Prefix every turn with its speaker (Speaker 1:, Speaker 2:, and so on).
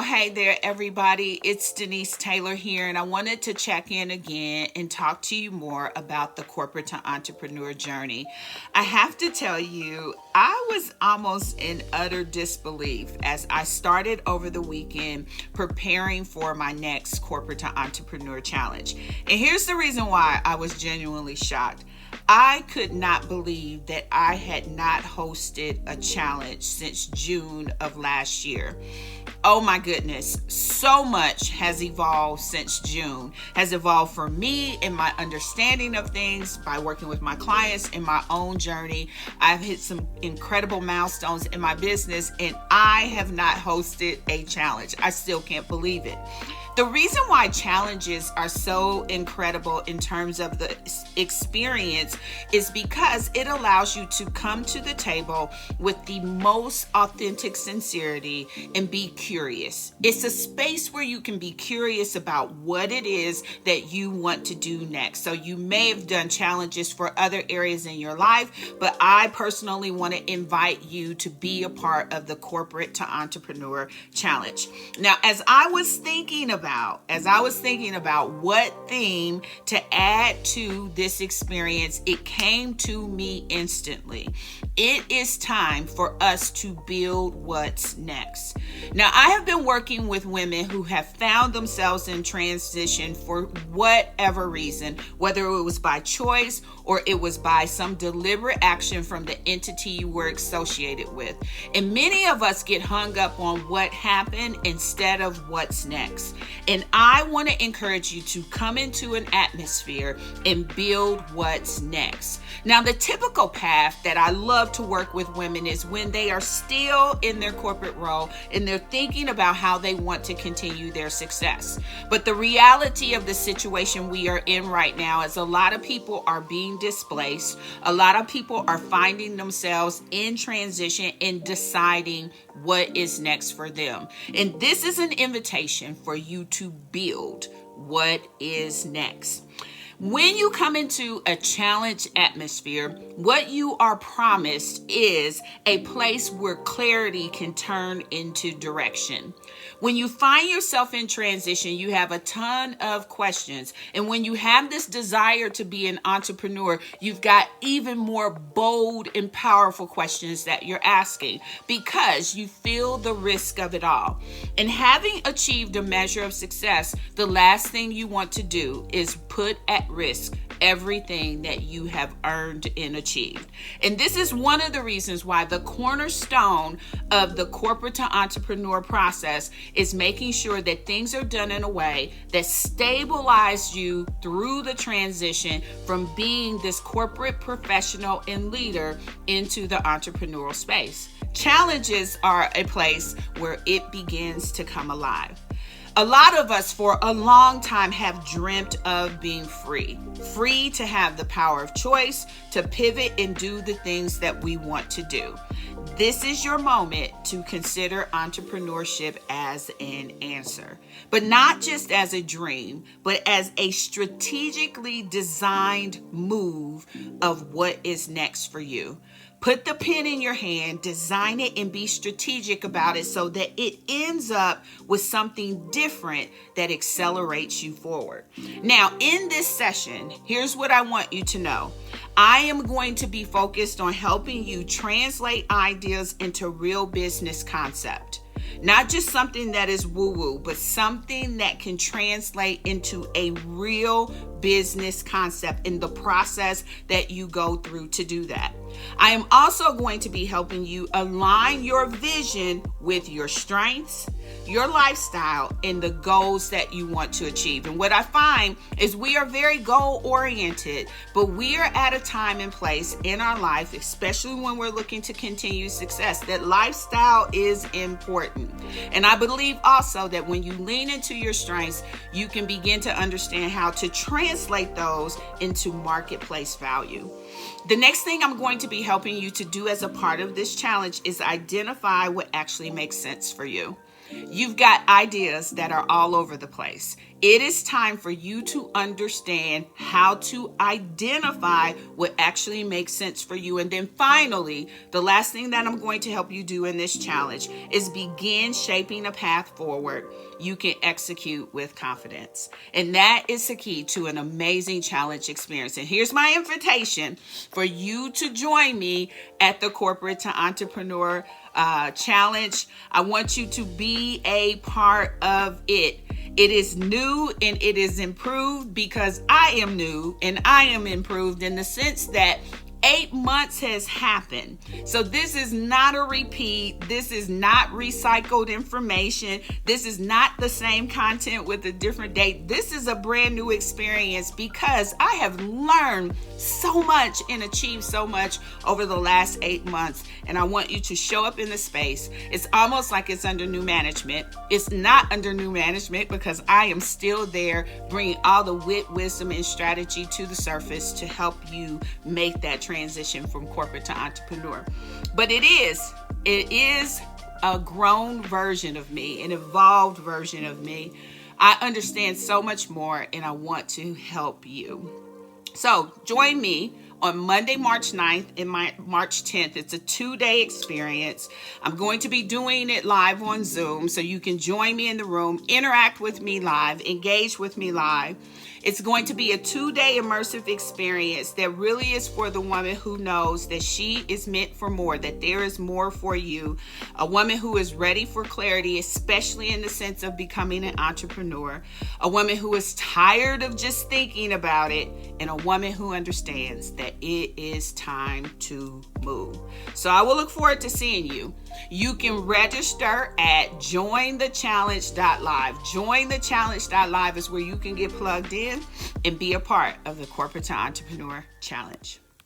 Speaker 1: Hey there, everybody. It's Denise Taylor here, and I wanted to check in again and talk to you more about the corporate to entrepreneur journey. I have to tell you, I was almost in utter disbelief as I started over the weekend preparing for my next corporate to entrepreneur challenge. And here's the reason why I was genuinely shocked. I could not believe that I had not hosted a challenge since June of last year. Oh my goodness, so much has evolved since June, has evolved for me in my understanding of things by working with my clients in my own journey. I've hit some incredible milestones in my business, and I have not hosted a challenge. I still can't believe it. The reason why challenges are so incredible in terms of the experience is because it allows you to come to the table with the most authentic sincerity and be curious. It's a space where you can be curious about what it is that you want to do next. So you may have done challenges for other areas in your life, but I personally want to invite you to be a part of the Corporate to Entrepreneur Challenge. Now, as I was thinking about what theme to add to this experience, it came to me instantly. It is time for us to build what's next. Now, I have been working with women who have found themselves in transition for whatever reason, whether it was by choice or it was by some deliberate action from the entity you were associated with. And many of us get hung up on what happened instead of what's next. And I want to encourage you to come into an atmosphere and build what's next. Now, the typical path that I love to work with women is when they are still in their corporate role and they're thinking about how they want to continue their success. But the reality of the situation we are in right now is a lot of people are being displaced. A lot of people are finding themselves in transition and deciding what is next for them. And this is an invitation for you to build what is next. When you come into a challenge atmosphere, what you are promised is a place where clarity can turn into direction. When you find yourself in transition, you have a ton of questions. And when you have this desire to be an entrepreneur, you've got even more bold and powerful questions that you're asking because you feel the risk of it all. And having achieved a measure of success, the last thing you want to do is put at risk everything that you have earned and achieved. And this is one of the reasons why the cornerstone of the corporate to entrepreneur process is making sure that things are done in a way that stabilize you through the transition from being this corporate professional and leader into the entrepreneurial space. Challenges are a place where it begins to come alive. A lot of us for a long time have dreamt of being free to have the power of choice, to pivot and do the things that we want to do. This is your moment to consider entrepreneurship as an answer, but not just as a dream, but as a strategically designed move of what is next for you. Put the pen in your hand, design it, and be strategic about it so that it ends up with something different that accelerates you forward. Now, in this session, here's what I want you to know. I am going to be focused on helping you translate ideas into real business concept. Not just something that is woo-woo, but something that can translate into a real business concept in the process that you go through to do that. I am also going to be helping you align your vision with your strengths, your lifestyle, and the goals that you want to achieve. And what I find is we are very goal-oriented, but we are at a time and place in our life, especially when we're looking to continue success, that lifestyle is important. And I believe also that when you lean into your strengths, you can begin to understand how to translate those into marketplace value. The next thing I'm going to be helping you to do as a part of this challenge is identify what actually makes sense for you. You've got ideas that are all over the place. It is time for you to understand how to identify what actually makes sense for you. And then finally, the last thing that I'm going to help you do in this challenge is begin shaping a path forward you can execute with confidence. And that is the key to an amazing challenge experience. And here's my invitation for you to join me at the Corporate to Entrepreneur Challenge. I want you to be a part of it. It is new and it is improved because I am new and I am improved in the sense that 8 months has happened. So this is not a repeat. This is not recycled information. This is not the same content with a different date. This is a brand new experience because I have learned so much and achieved so much over the last 8 months. And I want you to show up in the space. It's almost like it's under new management. It's not under new management because I am still there bringing all the wit, wisdom, and strategy to the surface to help you make that transition from corporate to entrepreneur. But it is a grown version of me, an evolved version of me. I understand so much more and I want to help you. So join me on Monday, March 9th and March 10th. It's a 2-day experience. I'm going to be doing it live on Zoom, so you can join me in the room, interact with me live, engage with me live. It's going to be a 2-day immersive experience that really is for the woman who knows that she is meant for more, that there is more for you. A woman who is ready for clarity, especially in the sense of becoming an entrepreneur. A woman who is tired of just thinking about it, and a woman who understands that it is time to move. So I will look forward to seeing you. You can register at jointhechallenge.live. Jointhechallenge.live is where you can get plugged in and be a part of the Corporate to Entrepreneur Challenge.